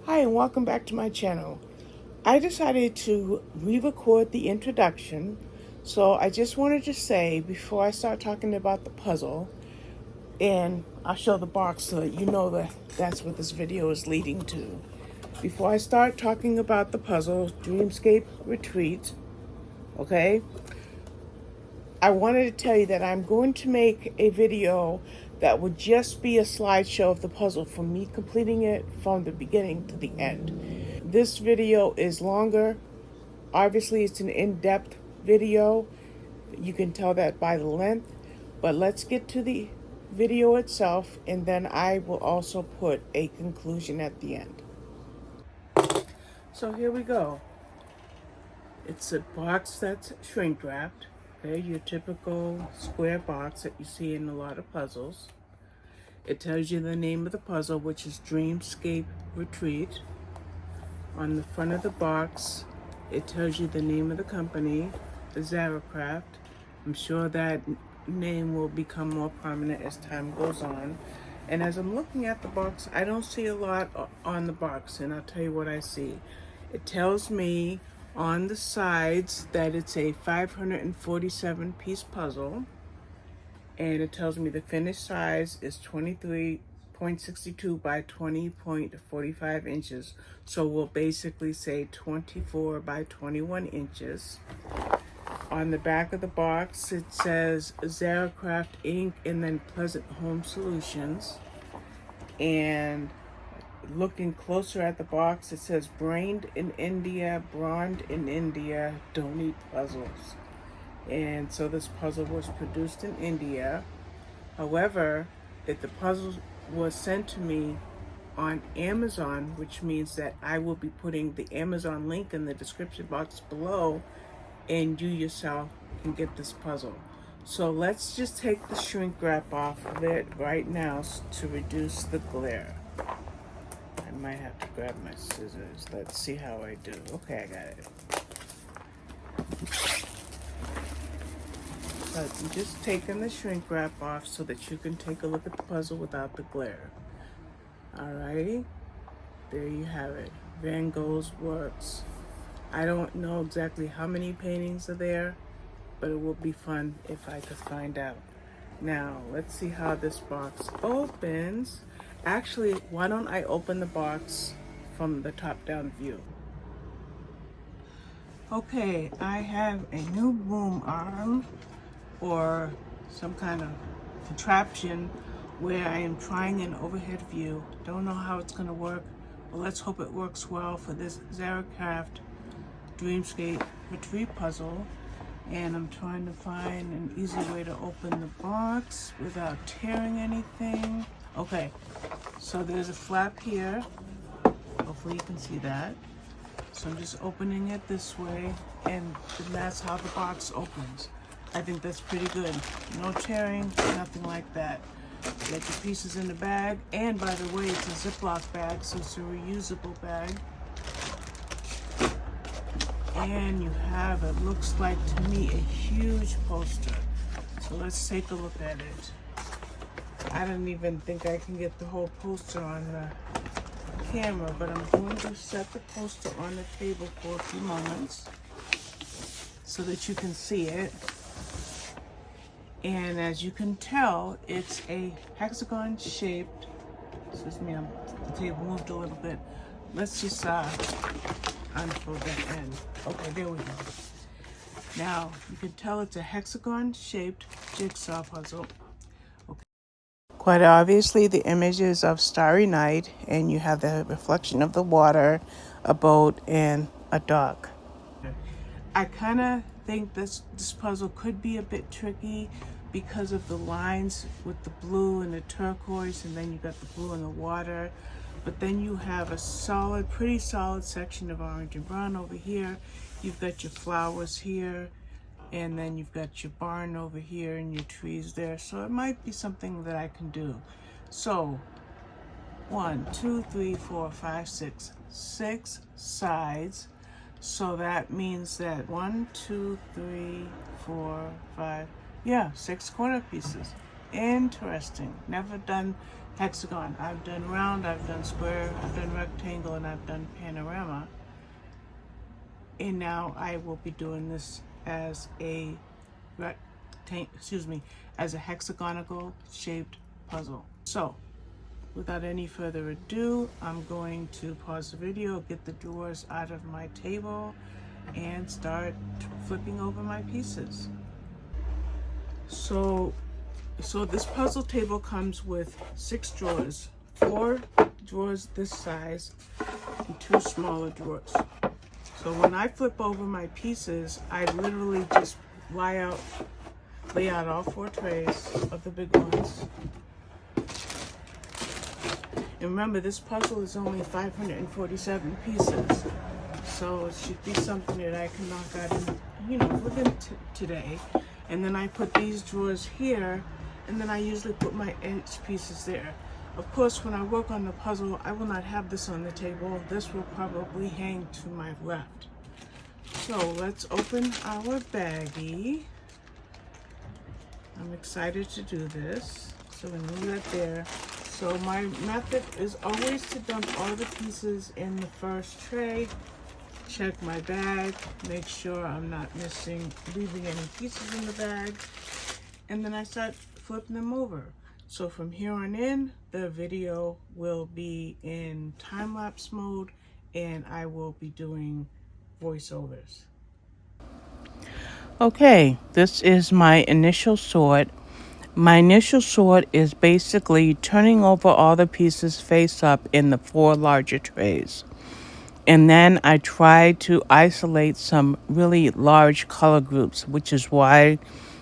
Hi and welcome back to my channel. I decided to re-record the introduction, so I just wanted to say before I start talking about the puzzle, and I'll show the box so that you know that that's what this video is leading to. Before I start talking about the puzzle, Dreamscape Retreat, okay, I wanted to tell you that I'm going to make a video that would just be a slideshow of the puzzle from me completing it from the beginning to the end. This video is longer. Obviously, it's an in-depth video. You can tell that by the length. But let's get to the video itself, and then I will also put a conclusion at the end. So here we go. It's a box that's shrink wrapped. Okay, your typical square box that you see in a lot of puzzles. It tells you the name of the puzzle, which is Dreamscape Retreat. On the front of the box, it tells you the name of the company, Zaracraft. I'm sure that name will become more prominent as time goes on. And as I'm looking at the box, I don't see a lot on the box, and I'll tell you what I see. It tells me on the sides that it's a 547 piece puzzle, and it tells me the finished size is 23.62 by 20.45 inches. So we'll basically say 24 by 21 inches. On the back of the box, it says Zaracraft Inc. and then Pleasant Home Solutions. And looking closer at the box, it says brained in India, brawned in India, don't eat puzzles. And so this puzzle was produced in India. However, if the puzzle was sent to me on Amazon, which means that I will be putting the Amazon link in the description box below, and you yourself can get this puzzle. So let's just take the shrink wrap off of it right now to reduce the glare. I might have to grab my scissors. Let's see how I do. Okay, I got it. But I'm just taking the shrink wrap off so that you can take a look at the puzzle without the glare. Alrighty, there you have it. Van Gogh's works. I don't know exactly how many paintings are there, but it will be fun if I could find out. Now, let's see how this box opens. Actually, why don't I open the box from the top-down view? Okay, I have a new boom arm, or some kind of contraption where I am trying an overhead view. Don't know how it's going to work, but let's hope it works well for this Zaracraft Dreamscape Retreat puzzle. And I'm trying to find an easy way to open the box without tearing anything. Okay, so there's a flap here. Hopefully you can see that. So I'm just opening it this way, and that's how the box opens. I think that's pretty good. No tearing, nothing like that. You get your pieces in the bag, and by the way, it's a Ziploc bag, so it's a reusable bag. And you have, it looks like to me, a huge poster. So let's take a look at it. I don't even think I can get the whole poster on the camera, but I'm going to set the poster on the table for a few moments so that you can see it. And as you can tell, it's a hexagon shaped, excuse me, the table moved a little bit. Let's just unfold that end. Okay, there we go. Now, you can tell it's a hexagon shaped jigsaw puzzle. Okay. Quite obviously, the image is of Starry Night, and you have the reflection of the water, a boat, and a dock. I kind of think this puzzle could be a bit tricky because of the lines with the blue and the turquoise, and then you got the blue and the water. But then you have a solid, pretty solid section of orange and brown over here. You've got your flowers here, and then you've got your barn over here and your trees there. So it might be something that I can do. So 1, 2, 3, 4, 5, 6 sides. So that means that 1, 2, 3, 4, 5, yeah, 6 corner pieces. Interesting. Never done hexagon. I've done round, I've done square, I've done rectangle, and I've done panorama. And now I will be doing this as a as a hexagonal shaped puzzle. So without any further ado, I'm going to pause the video, get the drawers out of my table, and start flipping over my pieces. So this puzzle table comes with 6 drawers, 4 drawers this size and 2 smaller drawers. So when I flip over my pieces, I literally just lay out all 4 trays of the big ones. And remember, this puzzle is only 547 pieces. So it should be something that I can knock out within today. And then I put these drawers here, and then I usually put my edge pieces there. Of course, when I work on the puzzle, I will not have this on the table. This will probably hang to my left. So let's open our baggie. I'm excited to do this. So we move that there. So my method is always to dump all the pieces in the first tray, check my bag, make sure I'm not leaving any pieces in the bag, and then I start flipping them over. So from here on in, the video will be in time-lapse mode, and I will be doing voiceovers. Okay, this is my initial sort. My initial sort is basically turning over all the pieces face up in the 4 larger trays. And then I try to isolate some really large color groups, which is why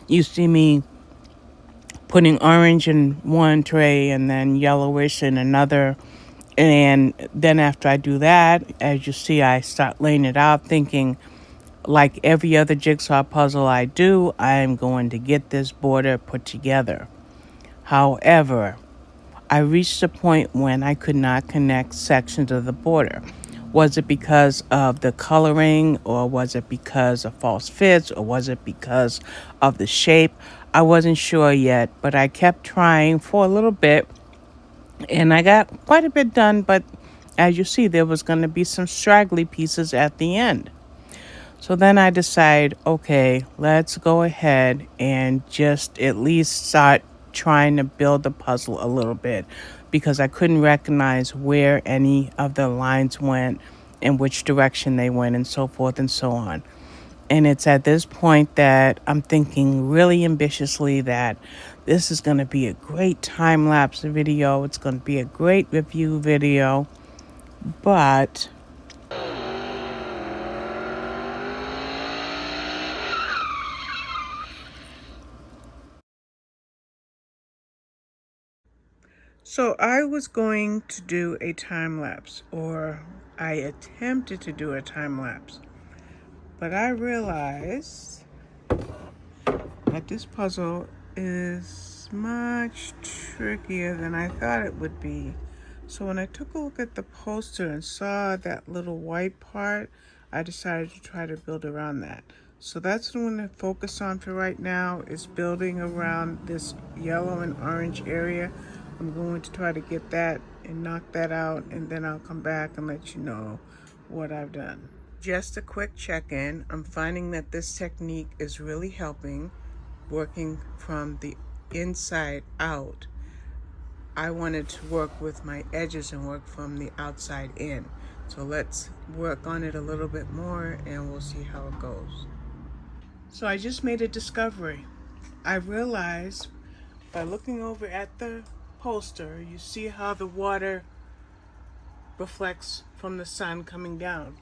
you see me putting orange in one tray and then yellowish in another. And then after I do that, as you see, I start laying it out thinking, like every other jigsaw puzzle I do, I'm going to get this border put together. However, I reached a point when I could not connect sections of the border. Was it because of the coloring, or was it because of false fits, or was it because of the shape? I wasn't sure yet, but I kept trying for a little bit, and I got quite a bit done, but as you see, there was going to be some straggly pieces at the end. So then I decided, okay, let's go ahead and just at least start trying to build the puzzle a little bit, because I couldn't recognize where any of the lines went and which direction they went and so forth and so on. And it's at this point that I'm thinking really ambitiously that this is going to be a great time-lapse video. It's going to be a great review video, but so I was going to do a time lapse, or I attempted to do a time lapse, but I realized that this puzzle is much trickier than I thought it would be. So when I took a look at the poster and saw that little white part, I decided to try to build around that. So that's what I'm going to focus on for right now, is building around this yellow and orange area. I'm going to try to get that and knock that out, and then I'll come back and let you know what I've done. Just a quick check-in. I'm finding that this technique is really helping, working from the inside out. I wanted to work with my edges and work from the outside in. So let's work on it a little bit more and we'll see how it goes. So I just made a discovery. I realized by looking over at the poster, you see how the water reflects from the sun coming down.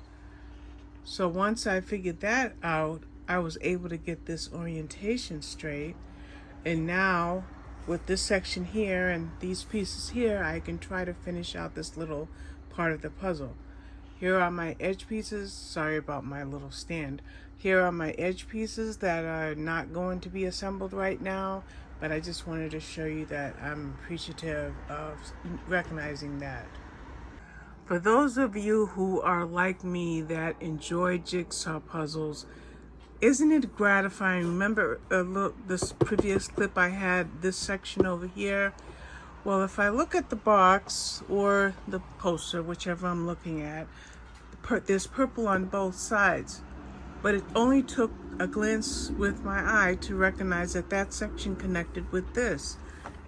So once I figured that out, I was able to get this orientation straight. And now with this section here and these pieces here, I can try to finish out this little part of the puzzle. Here are my edge pieces. Sorry about my little stand. Here are my edge pieces that are not going to be assembled right now, but I just wanted to show you that I'm appreciative of recognizing that. For those of you who are like me that enjoy jigsaw puzzles, isn't it gratifying? Remember this previous clip I had, this section over here, Well, if I look at the box or the poster, whichever I'm looking at, there's purple on both sides. But it only took a glance with my eye to recognize that that section connected with this.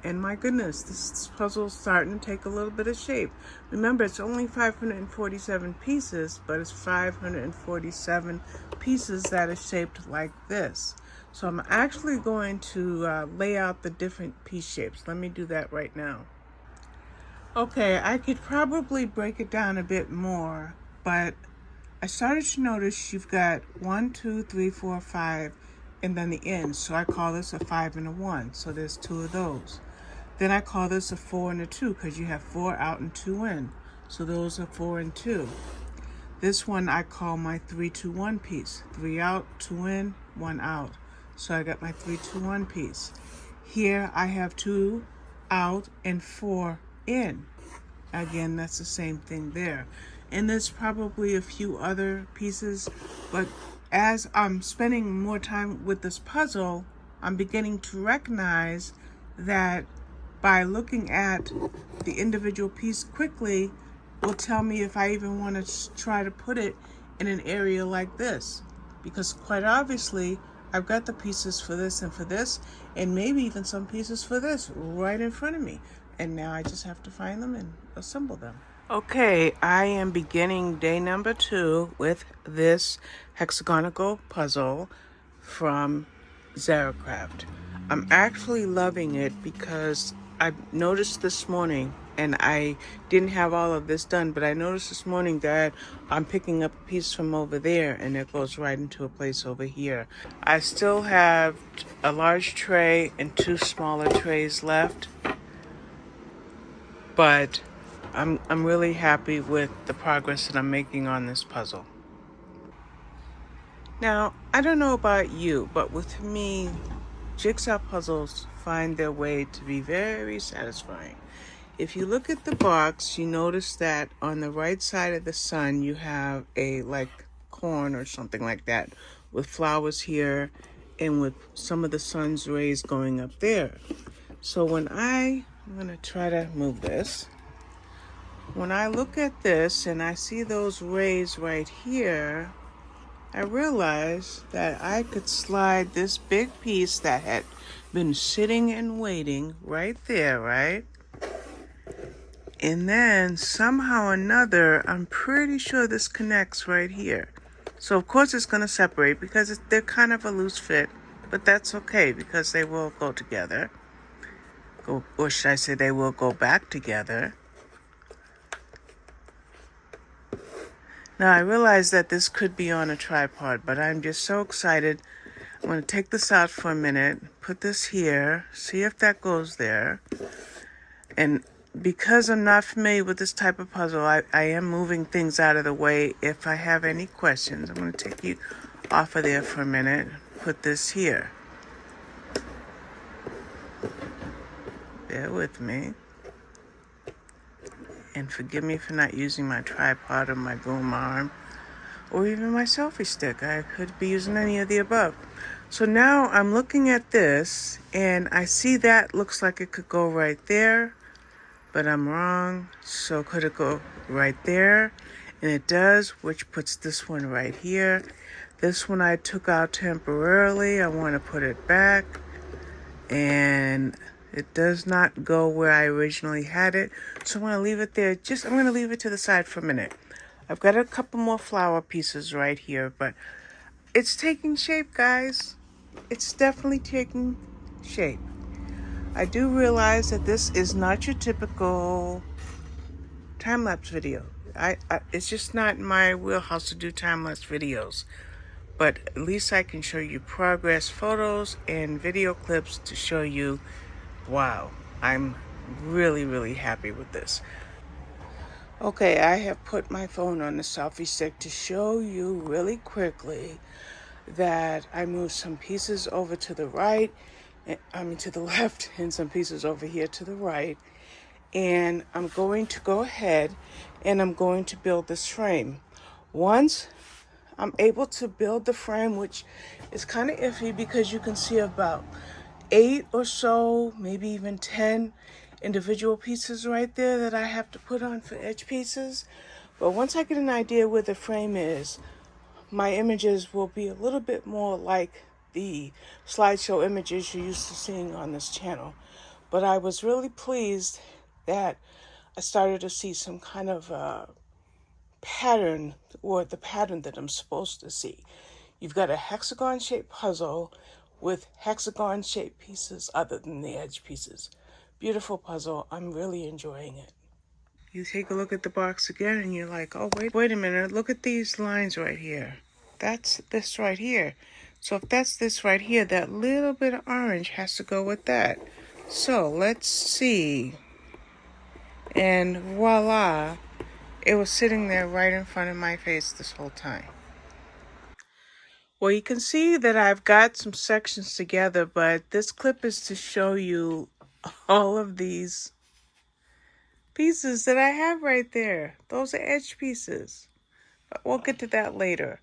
And my goodness, this puzzle's starting to take a little bit of shape. Remember, it's only 547 pieces, but it's 547 pieces that are shaped like this. So I'm actually going to lay out the different piece shapes. Let me do that right now. Okay, I could probably break it down a bit more, but I started to notice you've got 1, 2, 3, 4, 5, and then the end. So I call this a 5 and a 1. So there's 2 of those. Then I call this a 4 and a 2 because you have 4 out and 2 in. So those are 4 and 2. This one I call my 3, 2, 1 piece. 3 out, 2 in, 1 out. So I got my 3, 2, 1 piece. Here I have 2 out and 4 in. Again, that's the same thing there. And there's probably a few other pieces, but as I'm spending more time with this puzzle, I'm beginning to recognize that by looking at the individual piece quickly will tell me if I even want to try to put it in an area like this. Because quite obviously, I've got the pieces for this and maybe even some pieces for this right in front of me. And now I just have to find them and assemble them. Okay, I am beginning day number 2 with this hexagonal puzzle from Zaracraft. I'm actually loving it because I noticed this morning, and I didn't have all of this done, but I noticed this morning that I'm picking up a piece from over there and it goes right into a place over here. I still have a large tray and 2 smaller trays left, but I'm really happy with the progress that I'm making on this puzzle. Now, I don't know about you, but with me, jigsaw puzzles find their way to be very satisfying. If you look at the box, you notice that on the right side of the sun, you have a like corn or something like that with flowers here and with some of the sun's rays going up there. So when I'm going to try to move this. When I look at this and I see those rays right here, I realize that I could slide this big piece that had been sitting and waiting right there, right? And then somehow or another, I'm pretty sure this connects right here. So of course it's going to separate because they're kind of a loose fit, but that's okay because they will go together. Or should I say they will go back together. Now, I realize that this could be on a tripod, but I'm just so excited. I'm going to take this out for a minute, put this here, see if that goes there. And because I'm not familiar with this type of puzzle, I am moving things out of the way if I have any questions. I'm going to take you off of there for a minute, put this here. Bear with me. And forgive me for not using my tripod or my boom arm or even my selfie stick. I could be using any of the above. So now I'm looking at this and I see that looks like it could go right there, but I'm wrong. So could it go right there? And it does, which puts this one right here. This one I took out temporarily. I want to put it back, and it does not go where I originally had it. So I'm going to leave it there. I'm going to leave it to the side for a minute. I've got a couple more flower pieces right here, but it's taking shape, guys. It's definitely taking shape. I do realize that this is not your typical time-lapse video. It's just not my wheelhouse to do time-lapse videos. But at least I can show you progress photos and video clips to show you, wow, I'm really, really happy with this. Okay, I have put my phone on the selfie stick to show you really quickly that I moved some pieces over to the right, to the left, and some pieces over here to the right. And I'm going to go ahead and I'm going to build this frame. Once I'm able to build the frame, which is kind of iffy because you can see about 8 or so, maybe even 10 individual pieces right there that I have to put on for edge pieces. But once I get an idea where the frame is, my images will be a little bit more like the slideshow images you're used to seeing on this channel. But I was really pleased that I started to see some kind of pattern, or the pattern that I'm supposed to see. You've got a hexagon-shaped puzzle with hexagon-shaped pieces other than the edge pieces. Beautiful puzzle. I'm really enjoying it. You take a look at the box again and you're like, oh, wait a minute. Look at these lines right here. That's this right here. So if that's this right here, that little bit of orange has to go with that. So let's see. And voila, it was sitting there right in front of my face this whole time. Well, you can see that I've got some sections together, but this clip is to show you all of these pieces that I have right there. Those are edge pieces. But we'll get to that later.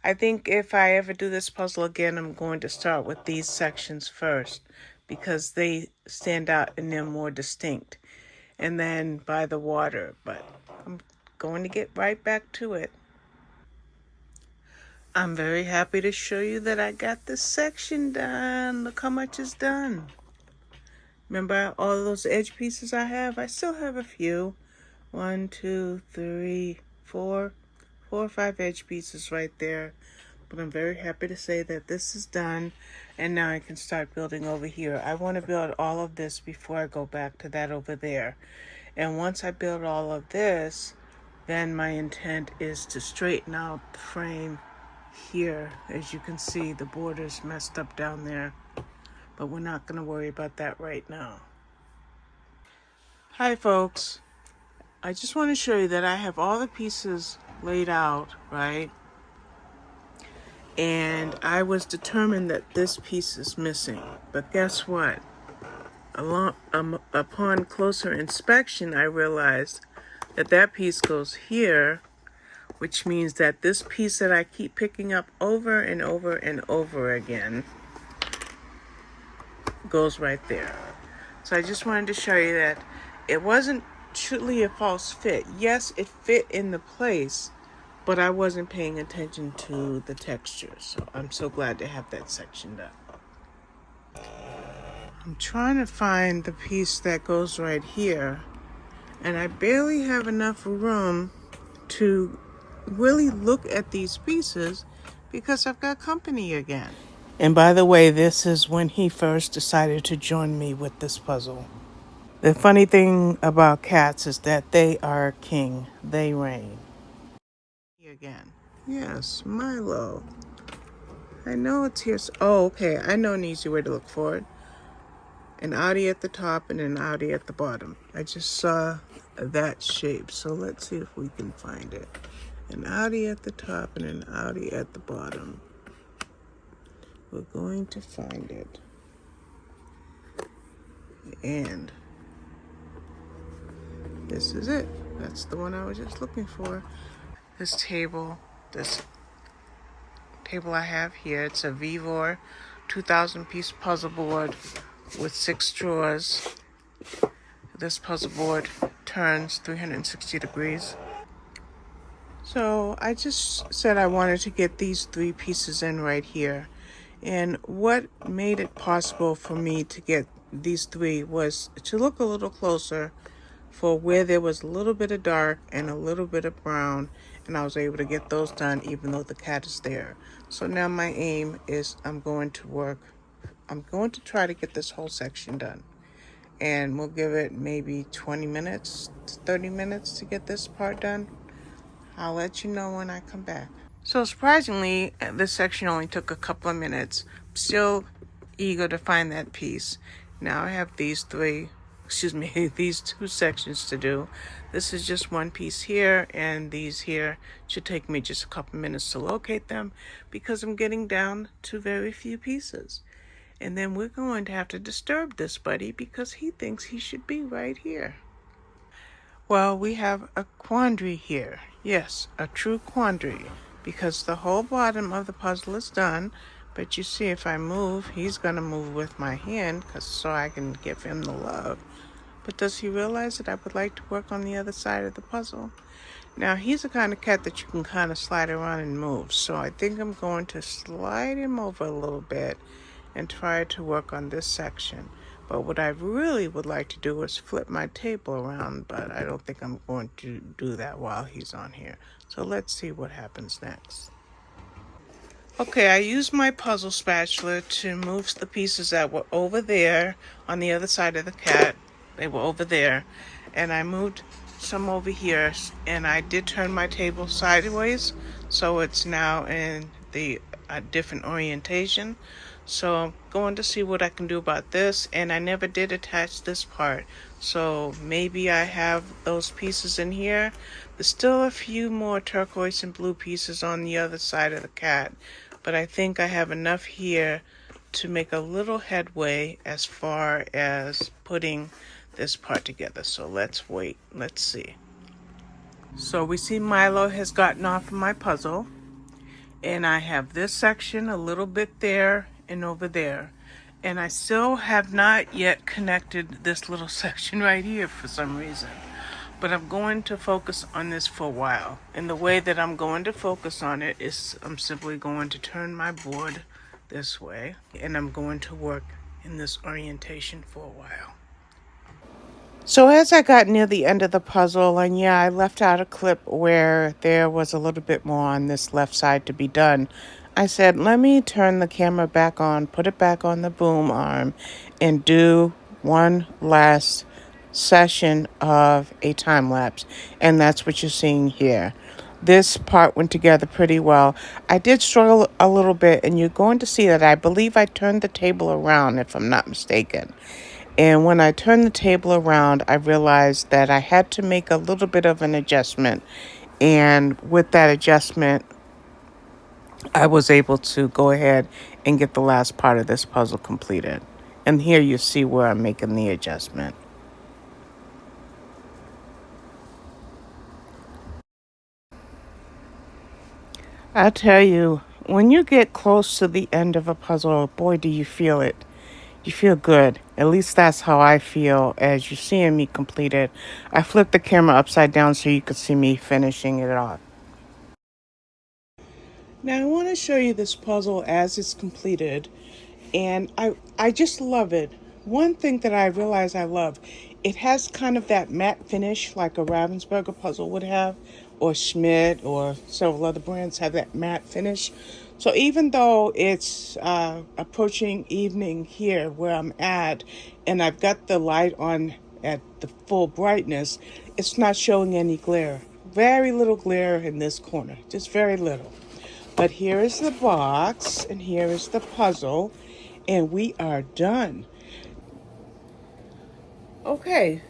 I think if I ever do this puzzle again, I'm going to start with these sections first because they stand out and they're more distinct. And then by the water, but I'm going to get right back to it. I'm very happy to show you that I got this section done. Look how much is done. Remember all those edge pieces I have? I still have a few. 1, 2, 3, 4 or 5 edge pieces right there. But I'm very happy to say that this is done. And now I can start building over here. I want to build all of this before I go back to that over there. And once I build all of this, then my intent is to straighten out the frame here. As you can see, the border's messed up down there. But we're not going to worry about that right now. Hi folks. I just want to show you that I have all the pieces laid out, right? And I was determined that this piece is missing. But guess what? Upon closer inspection, I realized that that piece goes here, which means that this piece that I keep picking up over and over and over again goes right there. So I just wanted to show you that it wasn't truly a false fit. Yes, it fit in the place, but I wasn't paying attention to the texture. So I'm so glad to have that section done. I'm trying to find the piece that goes right here, and I barely have enough room to really look at these pieces because I've got company again. And by the way, this is when he first decided to join me with this puzzle. The funny thing about cats is that they are king. They reign. Again. Yes, Milo. I know it's here. Oh, okay. I know an easy way to look for it. An Audi at the top and an Audi at the bottom. I just saw that shape. So let's see if we can find it. An Audi at the top and an Audi at the bottom. We're going to find it. And this is it. That's the one I was just looking for. This table I have here, it's a Vivor 2,000 piece puzzle board with 6 drawers. This puzzle board turns 360 degrees. So I just said I wanted to get these 3 pieces in right here. And what made it possible for me to get these 3 was to look a little closer for where there was a little bit of dark and a little bit of brown, and I was able to get those done even though the cat is there. So now my aim is I'm going to try to get this whole section done, and we'll give it maybe 20 minutes to 30 minutes to get this part done. I'll let you know when I come back. So surprisingly, this section only took a couple of minutes. I'm still eager to find that piece. Now I have these 2 sections to do. This is just one piece here, and these here should take me just a couple minutes to locate them because I'm getting down to very few pieces. And then we're going to have to disturb this buddy because he thinks he should be right here. Well, we have a quandary here. Yes, a true quandary, because the whole bottom of the puzzle is done. But you see, if I move, he's going to move with my hand so I can give him the love. But does he realize that I would like to work on the other side of the puzzle? Now, he's the kind of cat that you can kind of slide around and move. So I think I'm going to slide him over a little bit and try to work on this section. But what I really would like to do is flip my table around, but I don't think I'm going to do that while he's on here. So let's see what happens next. Okay, I used my puzzle spatula to move the pieces that were over there on the other side of the cat. They were over there. And I moved some over here, and I did turn my table sideways, so it's now in the different orientation. So I'm going to see what I can do about this, and I never did attach this part. So maybe I have those pieces in here. There's still a few more turquoise and blue pieces on the other side of the cat, but I think I have enough here to make a little headway as far as putting this part together. So let's wait. Let's see. So we see Milo has gotten off of my puzzle, and I have this section a little bit there and over there, and I still have not yet connected this little section right here for some reason. But I'm going to focus on this for a while, and the way that I'm going to focus on it is I'm simply going to turn my board this way, and I'm going to work in this orientation for a while. So as I got near the end of the puzzle, and yeah, I left out a clip where there was a little bit more on this left side to be done, I said, let me turn the camera back on, put it back on the boom arm, and do one last session of a time lapse. And that's what you're seeing here. This part went together pretty well. I did struggle a little bit, and you're going to see that I believe I turned the table around, if I'm not mistaken. And when I turned the table around, I realized that I had to make a little bit of an adjustment. And with that adjustment, I was able to go ahead and get the last part of this puzzle completed. And here you see where I'm making the adjustment. I tell you, when you get close to the end of a puzzle, boy, do you feel it. You feel good. At least that's how I feel as you're seeing me complete it. I flipped the camera upside down so you could see me finishing it off. Now I want to show you this puzzle as it's completed, and I just love it. One thing that I realize I love, it has kind of that matte finish like a Ravensburger puzzle would have, or Schmidt, or several other brands have that matte finish. So even though it's approaching evening here where I'm at, and I've got the light on at the full brightness, it's not showing any glare. Very little glare in this corner, just very little. But here is the box, and here is the puzzle, and we are done. Okay,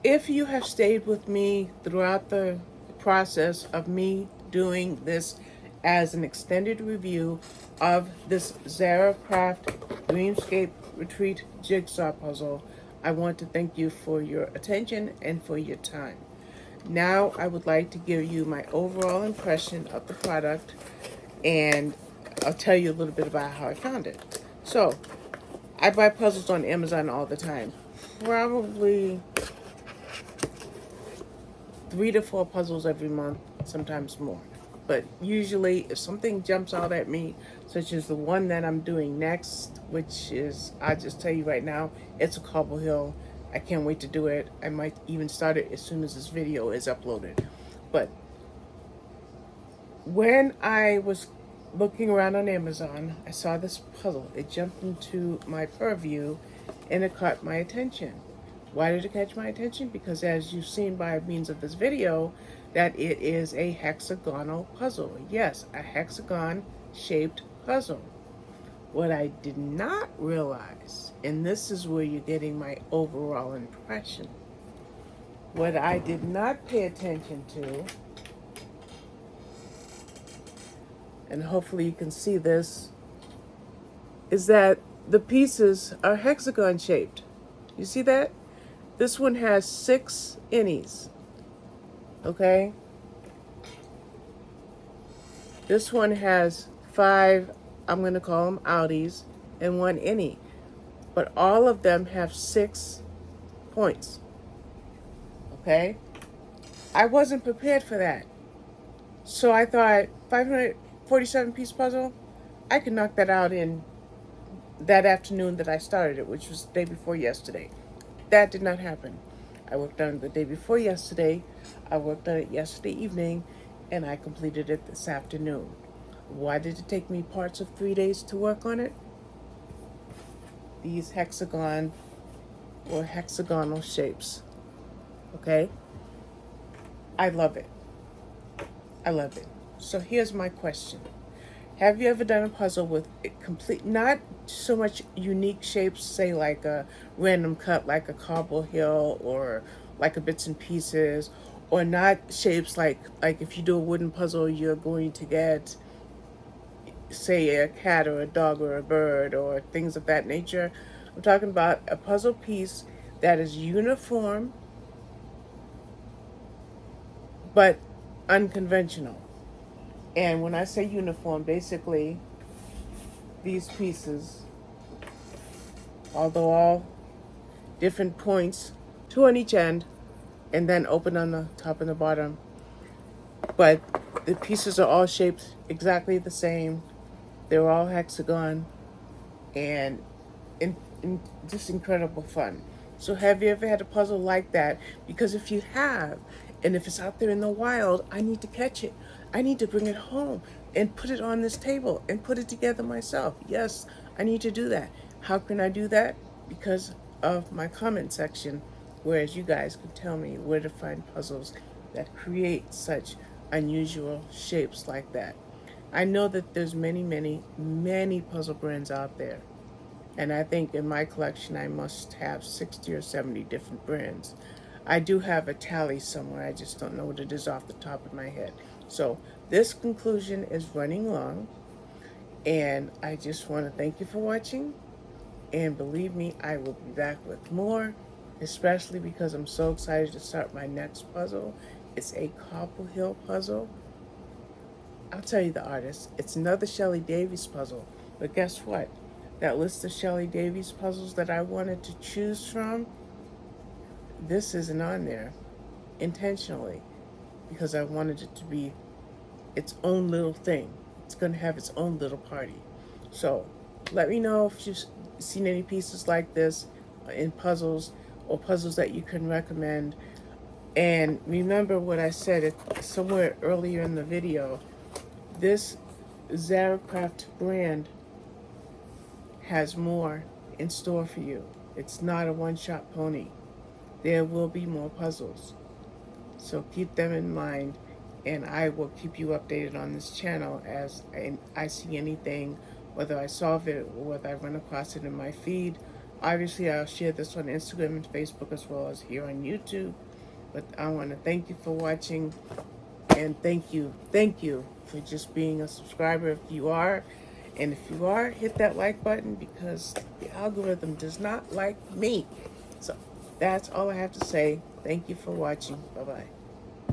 if you have stayed with me throughout the process of me doing this as an extended review of this Zaracraft Dreamscape Retreat Jigsaw Puzzle, I want to thank you for your attention and for your time. Now I would like to give you my overall impression of the product, and I'll tell you a little bit about how I found it. So, I buy puzzles on Amazon all the time. Probably 3 to 4 puzzles every month, sometimes more. But usually, if something jumps out at me, such as the one that I'm doing next, which is, I just tell you right now, it's a Cobble Hill. I can't wait to do it. I might even start it as soon as this video is uploaded. But when I was looking around on Amazon, I saw this puzzle. It jumped into my purview, and it caught my attention. Why did it catch my attention? Because as you've seen by means of this video, that it is a hexagonal puzzle. Yes, a hexagon-shaped puzzle. What I did not realize, and this is where you're getting my overall impression, what I did not pay attention to, and hopefully you can see this, is that the pieces are hexagon shaped. You see that? This one has 6 innies. Okay? This one has 5, I'm going to call them outies, and 1 innie. But all of them have 6 points. okay? I wasn't prepared for that. So I thought 547 piece puzzle, I could knock that out in that afternoon that I started it, which was the day before yesterday. That did not happen. I worked on it the day before yesterday, I worked on it yesterday evening, and I completed it this afternoon. Why did it take me parts of 3 days to work on it? These hexagon or hexagonal shapes. Okay? I love it. I love it. So here's my question. Have you ever done a puzzle with complete, not so much unique shapes, say like a random cut, like a cobble hill, or like a bits and pieces, or not shapes like if you do a wooden puzzle, you're going to get, say, a cat or a dog or a bird or things of that nature. I'm talking about a puzzle piece that is uniform but unconventional. And when I say uniform, basically these pieces, although all different points, two on each end, and then open on the top and the bottom, but the pieces are all shaped exactly the same. They're all hexagon, and just incredible fun. So have you ever had a puzzle like that? Because if you have, and if it's out there in the wild, I need to catch it. I need to bring it home and put it on this table and put it together myself. Yes, I need to do that. How can I do that? Because of my comment section, whereas you guys can tell me where to find puzzles that create such unusual shapes like that. I know that there's many, many, many puzzle brands out there. And I think in my collection I must have 60 or 70 different brands. I do have a tally somewhere, I just don't know what it is off the top of my head. So this conclusion is running long, and I just want to thank you for watching. And believe me, I will be back with more, especially because I'm so excited to start my next puzzle. It's a Cobble Hill puzzle. I'll tell you the artist. It's another Shelley Davies puzzle. But guess what? That list of Shelley Davies puzzles that I wanted to choose from, this isn't on there intentionally because I wanted it to be its own little thing. It's going to have its own little party. So let me know if you've seen any pieces like this in puzzles or puzzles that you can recommend. And remember what I said somewhere earlier in the video. This Zaracraft brand has more in store for you. It's not a one-shot pony. There will be more puzzles. So keep them in mind, and I will keep you updated on this channel as I see anything, whether I solve it or whether I run across it in my feed. Obviously, I'll share this on Instagram and Facebook as well as here on YouTube. But I want to thank you for watching, and thank you for just being a subscriber if you are. And if you are, hit that like button because the algorithm does not like me. So that's all I have to say. Thank you for watching. Bye-bye.